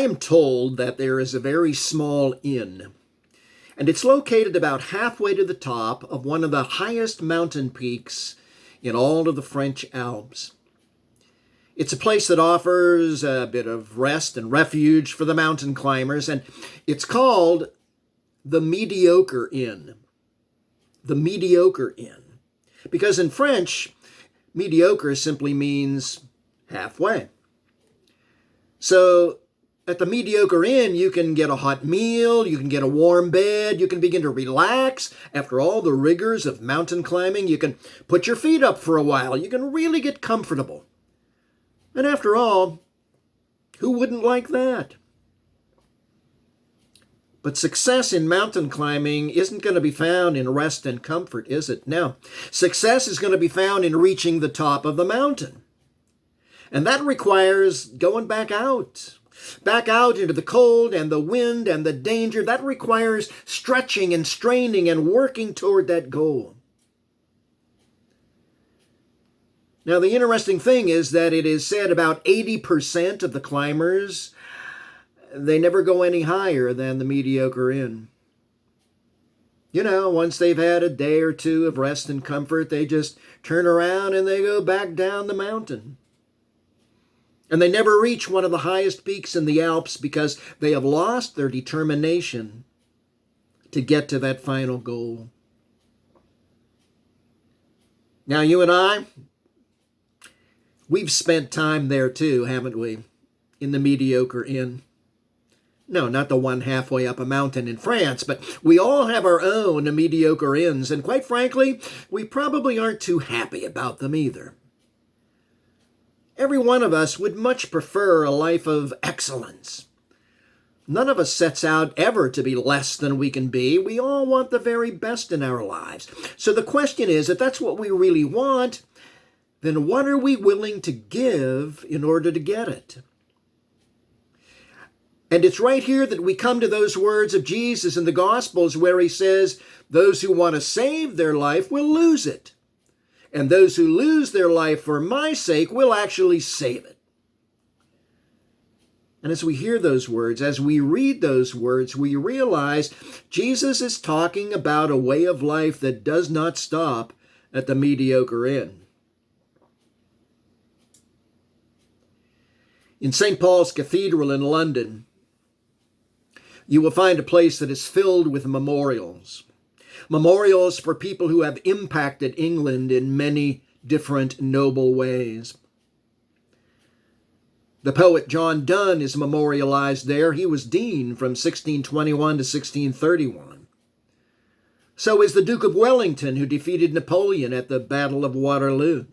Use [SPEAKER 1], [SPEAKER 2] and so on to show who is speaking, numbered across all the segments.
[SPEAKER 1] I am told that there is a very small inn, and it's located about halfway to the top of one of the highest mountain peaks in all of the French Alps. It's a place that offers a bit of rest and refuge for the mountain climbers, and it's called the Mediocre Inn. The Mediocre Inn. Because in French, mediocre simply means halfway. So at the Mediocre Inn, you can get a hot meal, you can get a warm bed, you can begin to relax after all the rigors of mountain climbing. You can put your feet up for a while. You can really get comfortable. And after all, who wouldn't like that? But success in mountain climbing isn't going to be found in rest and comfort, is it? No. Success is going to be found in reaching the top of the mountain. And that requires going back out into the cold and the wind and the danger. That requires stretching and straining and working toward that goal. Now, the interesting thing is that it is said about 80% of the climbers, they never go any higher than the Mediocre Inn. You know, once they've had a day or two of rest and comfort, they just turn around and they go back down the mountain. And they never reach one of the highest peaks in the Alps because they have lost their determination to get to that final goal. Now, you and I, we've spent time there too, haven't we? In the Mediocre Inn. No, not the one halfway up a mountain in France, but we all have our own mediocre inns, and quite frankly, we probably aren't too happy about them either. Every one of us would much prefer a life of excellence. None of us sets out ever to be less than we can be. We all want the very best in our lives. So the question is, if that's what we really want, then what are we willing to give in order to get it? And it's right here that we come to those words of Jesus in the Gospels where he says, those who want to save their life will lose it. And those who lose their life for my sake will actually save it. And as we hear those words, as we read those words, we realize Jesus is talking about a way of life that does not stop at the Mediocre Inn. In St. Paul's Cathedral in London, you will find a place that is filled with memorials. Memorials for people who have impacted England in many different noble ways. The poet John Donne is memorialized there. He was dean from 1621 to 1631. So is the Duke of Wellington, who defeated Napoleon at the Battle of Waterloo.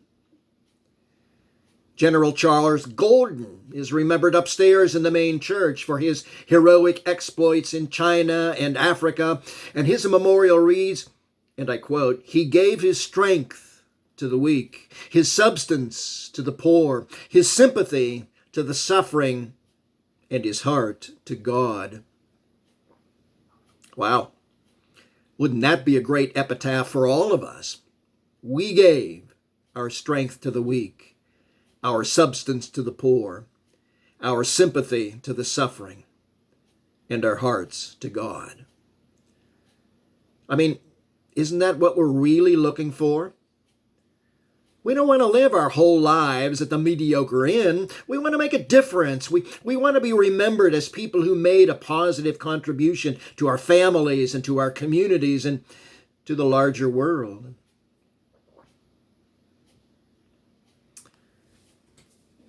[SPEAKER 1] General Charles Gordon is remembered upstairs in the main church for his heroic exploits in China and Africa, and his memorial reads, and I quote, "He gave his strength to the weak, his substance to the poor, his sympathy to the suffering, and his heart to God." Wow. Wouldn't that be a great epitaph for all of us? We gave our strength to the weak, our substance to the poor, our sympathy to the suffering, and our hearts to God. I mean, isn't that what we're really looking for? We don't want to live our whole lives at the Mediocre Inn. We want to make a difference. We want to be remembered as people who made a positive contribution to our families and to our communities and to the larger world.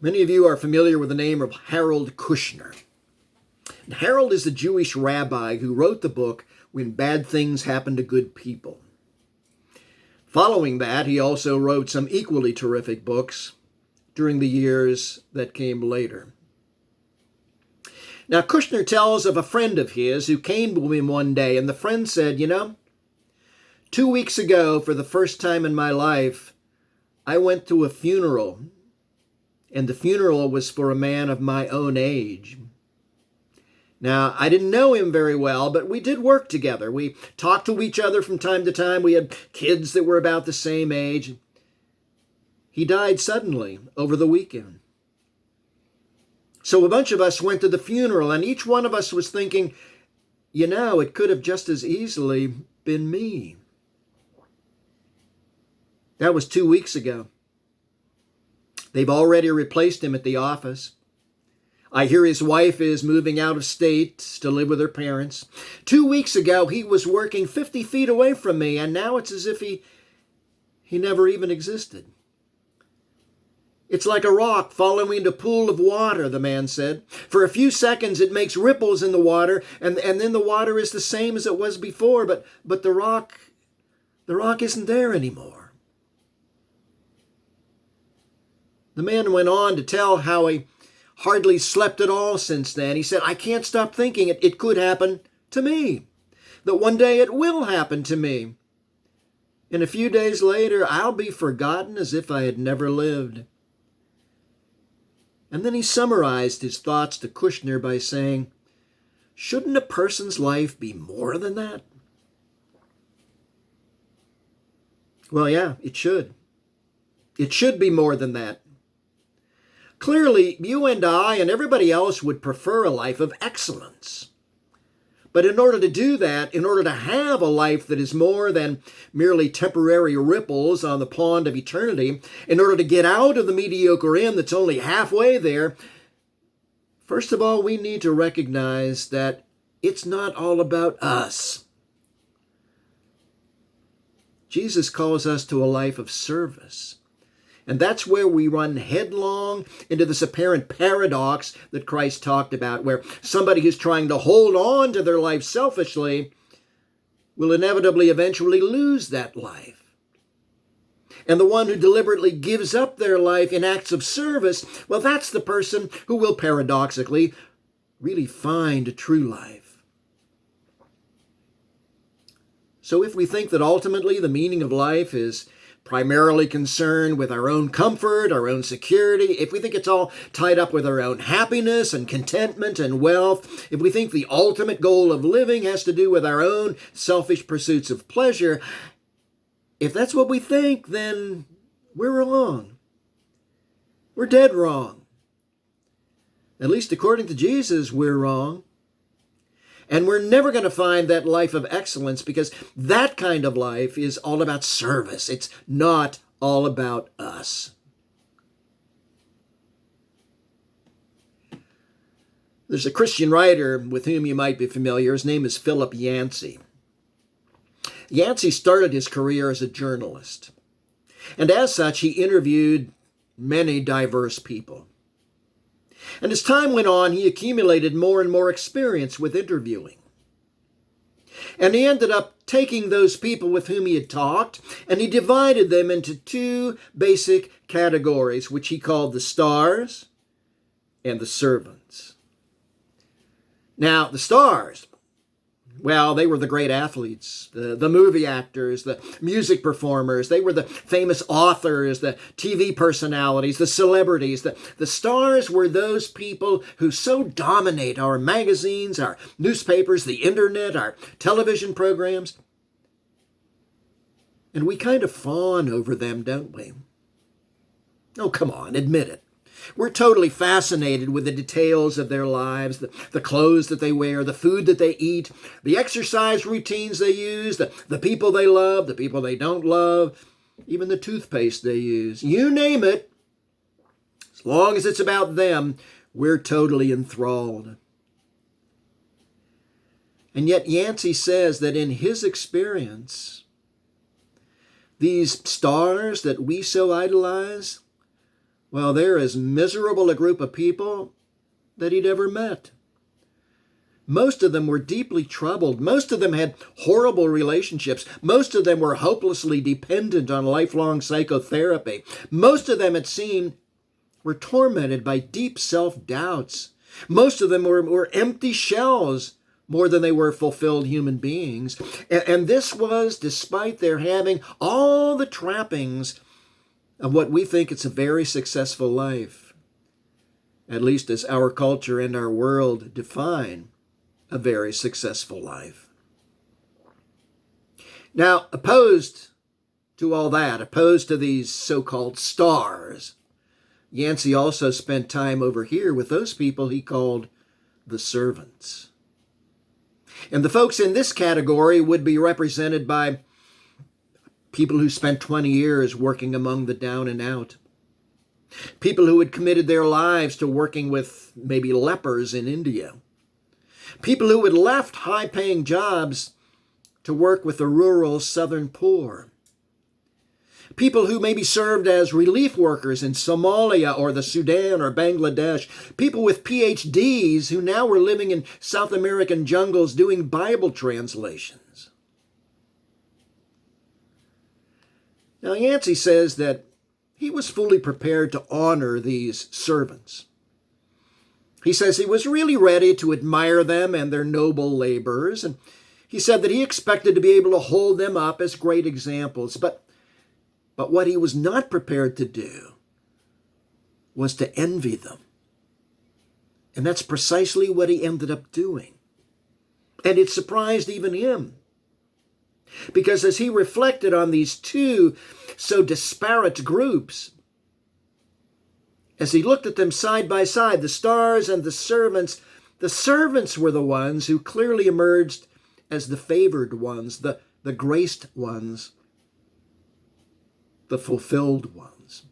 [SPEAKER 1] Many of you are familiar with the name of Harold Kushner. And Harold is the Jewish rabbi who wrote the book When Bad Things Happen to Good People. Following that, he also wrote some equally terrific books during the years that came later. Now, Kushner tells of a friend of his who came to him one day, and the friend said, 2 weeks ago, for the first time in my life, I went to a funeral. And the funeral was for a man of my own age. Now, I didn't know him very well, but we did work together. We talked to each other from time to time. We had kids that were about the same age. He died suddenly over the weekend. So a bunch of us went to the funeral, and each one of us was thinking, it could have just as easily been me. That was 2 weeks ago. They've already replaced him at the office. I hear his wife is moving out of state to live with her parents. 2 weeks ago, he was working 50 feet away from me, and now it's as if he never even existed. It's like a rock falling into a pool of water, the man said. For a few seconds, it makes ripples in the water, and then the water is the same as it was before, but the rock isn't there anymore. The man went on to tell how he hardly slept at all since then. He said, I can't stop thinking it could happen to me, that one day it will happen to me. And a few days later, I'll be forgotten as if I had never lived. And then he summarized his thoughts to Kushner by saying, shouldn't a person's life be more than that? Well, yeah, it should. It should be more than that. Clearly, you and I and everybody else would prefer a life of excellence. But in order to do that, in order to have a life that is more than merely temporary ripples on the pond of eternity, in order to get out of the mediocre inn that's only halfway there, first of all, we need to recognize that it's not all about us. Jesus calls us to a life of service. And that's where we run headlong into this apparent paradox that Christ talked about, where somebody who's trying to hold on to their life selfishly will inevitably eventually lose that life. And the one who deliberately gives up their life in acts of service, well, that's the person who will paradoxically really find a true life. So if we think that ultimately the meaning of life is primarily concerned with our own comfort, our own security, if we think it's all tied up with our own happiness and contentment and wealth, if we think the ultimate goal of living has to do with our own selfish pursuits of pleasure, if that's what we think, then we're wrong. We're dead wrong. At least according to Jesus, we're wrong. And we're never going to find that life of excellence because that kind of life is all about service. It's not all about us. There's a Christian writer with whom you might be familiar. His name is Philip Yancey. Yancey started his career as a journalist. And as such, he interviewed many diverse people. And as time went on, he accumulated more and more experience with interviewing. And he ended up taking those people with whom he had talked, and he divided them into two basic categories, which he called the stars and the servants. Now, the stars, well, they were the great athletes, the movie actors, the music performers. They were the famous authors, the TV personalities, the celebrities. The stars were those people who so dominate our magazines, our newspapers, the internet, our television programs. And we kind of fawn over them, don't we? Oh, come on, admit it. We're totally fascinated with the details of their lives, the clothes that they wear, the food that they eat, the exercise routines they use, the people they love, the people they don't love, even the toothpaste they use. You name it. As long as it's about them, we're totally enthralled. And yet Yancey says that in his experience, these stars that we so idolize, well, they're as miserable a group of people that he'd ever met. Most of them were deeply troubled. Most of them had horrible relationships. Most of them were hopelessly dependent on lifelong psychotherapy. Most of them, it seemed, were tormented by deep self-doubts. Most of them were empty shells more than they were fulfilled human beings. And this was despite their having all the trappings of what we think it's a very successful life, at least as our culture and our world define a very successful life. Now, opposed to all that, opposed to these so-called stars, Yancey also spent time over here with those people he called the servants. And the folks in this category would be represented by people who spent 20 years working among the down and out. People who had committed their lives to working with maybe lepers in India. People who had left high-paying jobs to work with the rural southern poor. People who maybe served as relief workers in Somalia or the Sudan or Bangladesh. People with PhDs who now were living in South American jungles doing Bible translations. Now, Yancey says that he was fully prepared to honor these servants. He says he was really ready to admire them and their noble labors, and he said that he expected to be able to hold them up as great examples. But what he was not prepared to do was to envy them. And that's precisely what he ended up doing. And it surprised even him. Because as he reflected on these two so disparate groups, as he looked at them side by side, the stars and the servants were the ones who clearly emerged as the favored ones, the graced ones, the fulfilled ones.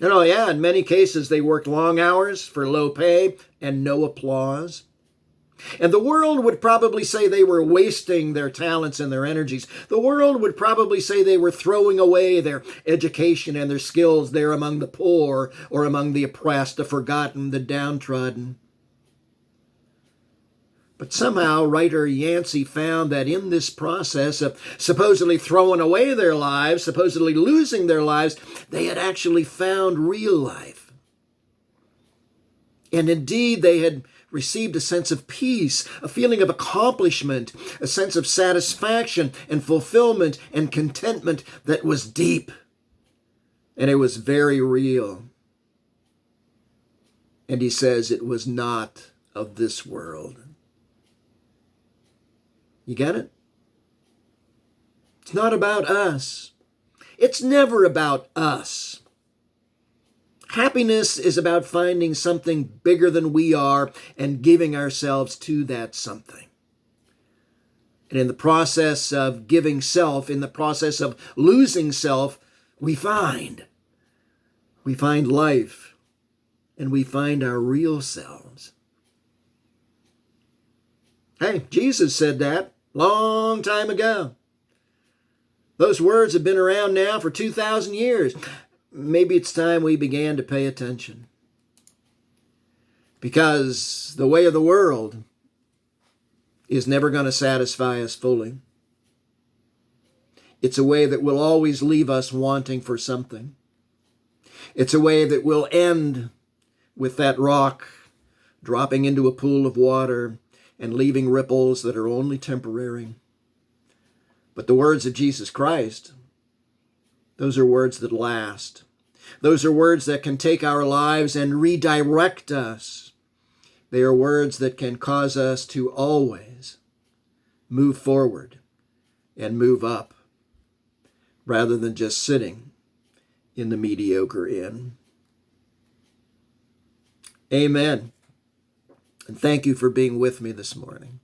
[SPEAKER 1] And oh yeah, in many cases they worked long hours for low pay and no applause. And the world would probably say they were wasting their talents and their energies. The world would probably say they were throwing away their education and their skills there among the poor or among the oppressed, the forgotten, the downtrodden. But somehow writer Yancey found that in this process of supposedly throwing away their lives, supposedly losing their lives, they had actually found real life. And indeed, they had received a sense of peace, a feeling of accomplishment, a sense of satisfaction and fulfillment and contentment that was deep. And it was very real. And he says it was not of this world. You get it? It's not about us. It's never about us. Happiness is about finding something bigger than we are and giving ourselves to that something. And in the process of giving self, in the process of losing self, we find life, and we find our real selves. Hey, Jesus said that long time ago. Those words have been around now for 2,000 years. Maybe it's time we began to pay attention. Because the way of the world is never going to satisfy us fully. It's a way that will always leave us wanting for something. It's a way that will end with that rock dropping into a pool of water and leaving ripples that are only temporary. But the words of Jesus Christ, those are words that last. Those are words that can take our lives and redirect us. They are words that can cause us to always move forward and move up, rather than just sitting in the mediocre inn. Amen. And thank you for being with me this morning.